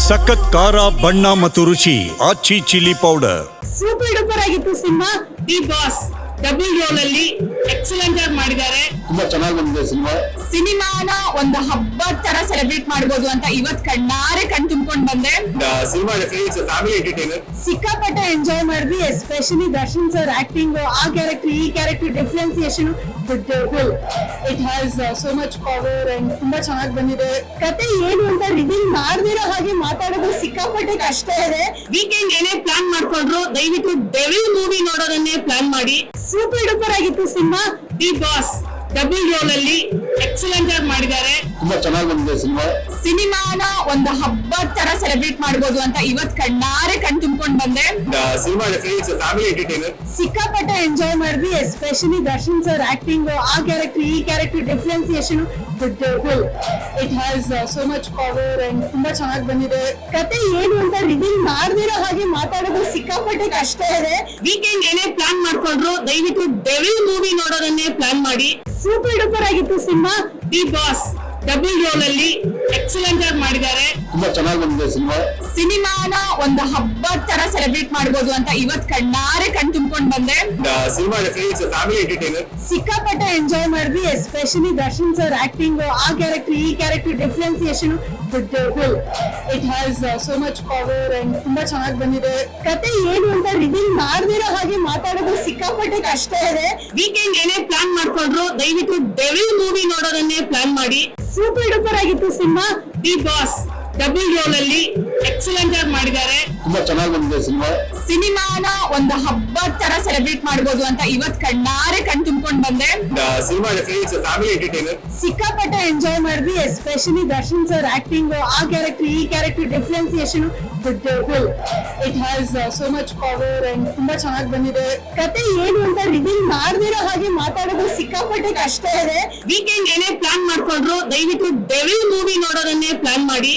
ಸಖತ್ ಖಾರ ಬಣ್ಣ ಮತ್ತು ರುಚಿ Aachi chilli powder. Super duper ಆಗಿತ್ತು cinema. The boss double role ಅಲ್ಲಿ ಎಕ್ಸಲೆಂಟ್ ಆಗಿ ಮಾಡಿದ್ದಾರೆ. ತುಂಬಾ ಚೆನ್ನಾಗಿ ಬಂದಿದೆ ಸಿನಿಮಾನ ಒಂದು ಹಬ್ಬದ ತರ ಸೆಲೆಬ್ರೇಟ್ ಮಾಡಬಹುದು ಅಂತ ಇವತ್ ಕಣ್ಣಾರೆ ಕಣ್ ತುಂಬ್ಕೊಂಡ್ ಬಂದೆ. Cinema family entertainer. ಸಿಕ್ಕಾಪಟ್ಟೆ ಎಂಜಾಯ್ ಮಾಡಿದ್ವಿ. ಎಸ್ಪೆಷಲಿ ದರ್ಶನ್ ಸರ್ ಆಕ್ಟಿಂಗ್, ಆ ಕ್ಯಾರೆಕ್ಟರ್ ಈ character differentiation it has so much power and ತುಂಬಾ ಚೆನ್ನಾಗಿ ಬಂದಿದೆ. ಕತೆ ಏನು ಅಂತ ರಿವೀಲ್ ಮಾಡದಿರೋ ಹಾಗೆ ಮಾತಾಡೋದು ಸಿಕ್ಕಾಪಟ್ಟೆ ಕಷ್ಟ ಇದೆ. ವೀಕೆಂಡ್ ಏನೇ ಪ್ಲಾನ್ ಮಾಡ್ಕೊಂಡ್ರು ದಯವಿಟ್ಟು ಡೆವಿಲ್ ಮೂವಿ ನೋಡೋದನ್ನೇ ಪ್ಲಾನ್ ಮಾಡಿ. ಸೂಪರ್ ಡೂಪರ್ ಆಗಿತ್ತು cinema. The boss double role ಅಲ್ಲಿ ಎಕ್ಸಲೆಂಟ್ ಆಗಿ ಮಾಡಿದ್ದಾರೆ. ತುಂಬಾ ಚೆನ್ನಾಗಿ ಬಂದಿದೆ ಸಿನಿಮಾನ ಒಂದು ಹಬ್ಬದ ತರ ಸೆಲೆಬ್ರೇಟ್ ಮಾಡಬಹುದು ಅಂತ ಇವತ್ ಕಣ್ಣಾರೆ ಕಣ್ ತುಂಬ್ಕೊಂಡ್ ಬಂದೆ. Cinema family entertainer. ಸಿಕ್ಕಾಪಟ್ಟೆ ಎಂಜಾಯ್ ಮಾಡಿದ್ವಿ. ಎಸ್ಪೆಷಲಿ ದರ್ಶನ್ ಸರ್ ಆಕ್ಟಿಂಗ್, ಆ ಕ್ಯಾರೆಕ್ಟರ್ ಈ character differentiation it has so much power and ತುಂಬಾ ಚೆನ್ನಾಗಿ ಬಂದಿದೆ. ಕತೆ ಏನು ಅಂತ ರಿವೀಲ್ ಮಾಡದಿರೋ ಹಾಗೆ ಮಾತಾಡೋದು ಸಿಕ್ಕಾಪಟ್ಟೆ ಕಷ್ಟ ಇದೆ. ವೀಕೆಂಡ್ ಏನೇ ಪ್ಲಾನ್ ಮಾಡ್ಕೊಂಡ್ರು ದಯವಿಟ್ಟು ಡೆವಿಲ್ ಮೂವಿ ನೋಡೋದನ್ನೇ ಪ್ಲಾನ್ ಮಾಡಿ. ಸೂಪರ್ ಡೂಪರ್ ಆಗಿತ್ತು cinema. The boss double role ಅಲ್ಲಿ ಎಕ್ಸಲೆಂಟ್ ಆಗಿ ಮಾಡಿದ್ದಾರೆ. ತುಂಬಾ ಚೆನ್ನಾಗಿ ಬಂದಿದೆ ಸಿನಿಮಾನ ಒಂದು ಹಬ್ಬದ ತರ ಸೆಲೆಬ್ರೇಟ್ ಮಾಡಬಹುದು ಅಂತ ಇವತ್ ಕಣ್ಣಾರೆ ಕಣ್ ತುಂಬ್ಕೊಂಡ್ ಬಂದೆ. Cinema family entertainer. ಸಿಕ್ಕಾಪಟ್ಟೆ ಎಂಜಾಯ್ ಮಾಡಿದ್ವಿ. ಎಸ್ಪೆಷಲಿ ದರ್ಶನ್ ಸರ್ ಆಕ್ಟಿಂಗ್, ಆ ಕ್ಯಾರೆಕ್ಟರ್ ಈ character differentiation it has so much power and ತುಂಬಾ ಚೆನ್ನಾಗಿ ಬಂದಿದೆ. ಕತೆ ಏನು ಅಂತ ರಿವೀಲ್ ಮಾಡದಿರೋ ಹಾಗೆ ಮಾತಾಡೋದು ಸಿಕ್ಕಾಪಟ್ಟೆ ಕಷ್ಟ ಇದೆ. ವೀಕೆಂಡ್ ಏನೇ ಪ್ಲಾನ್ ಮಾಡ್ಕೊಂಡ್ರು ದಯವಿಟ್ಟು ಡೆವಿಲ್ ಮೂವಿ ನೋಡೋದನ್ನೇ ಪ್ಲಾನ್ ಮಾಡಿ. ಸೂಪರ್ ಡೂಪರ್ ಆಗಿತ್ತು cinema. The boss double role ಅಲ್ಲಿ ಎಕ್ಸಲೆಂಟ್ ಆಗಿ ಮಾಡಿದ್ದಾರೆ. ತುಂಬಾ ಚೆನ್ನಾಗಿ ಬಂದಿದೆ ಸಿನಿಮಾನ ಒಂದು ಹಬ್ಬದ ತರ ಸೆಲೆಬ್ರೇಟ್ ಮಾಡಬಹುದು ಅಂತ ಇವತ್ ಕಣ್ಣಾರೆ ಕಣ್ ತುಂಬ್ಕೊಂಡ್ ಬಂದೆ. Cinema family entertainer. ಸಿಕ್ಕಾಪಟ್ಟೆ ಎಂಜಾಯ್ ಮಾಡಿದ್ವಿ. ಎಸ್ಪೆಷಲಿ ದರ್ಶನ್ ಸರ್ ಆಕ್ಟಿಂಗ್, ಆ ಕ್ಯಾರೆಕ್ಟರ್ ಈ character differentiation it has so much power and ತುಂಬಾ ಚೆನ್ನಾಗಿ ಬಂದಿದೆ. ಕತೆ ಏನು ಅಂತ ರಿವೀಲ್ ಮಾಡದಿರೋ ಹಾಗೆ ಮಾತಾಡೋದು ಸಿಕ್ಕಾಪಟ್ಟೆ ಕಷ್ಟ ಇದೆ. ವೀಕೆಂಡ್ ಏನೇ ಪ್ಲಾನ್ ಮಾಡ್ಕೊಂಡ್ರು ದಯವಿಟ್ಟು ಡೆವಿಲ್ ಮೂವಿ ನೋಡೋದನ್ನೇ ಪ್ಲಾನ್ ಮಾಡಿ.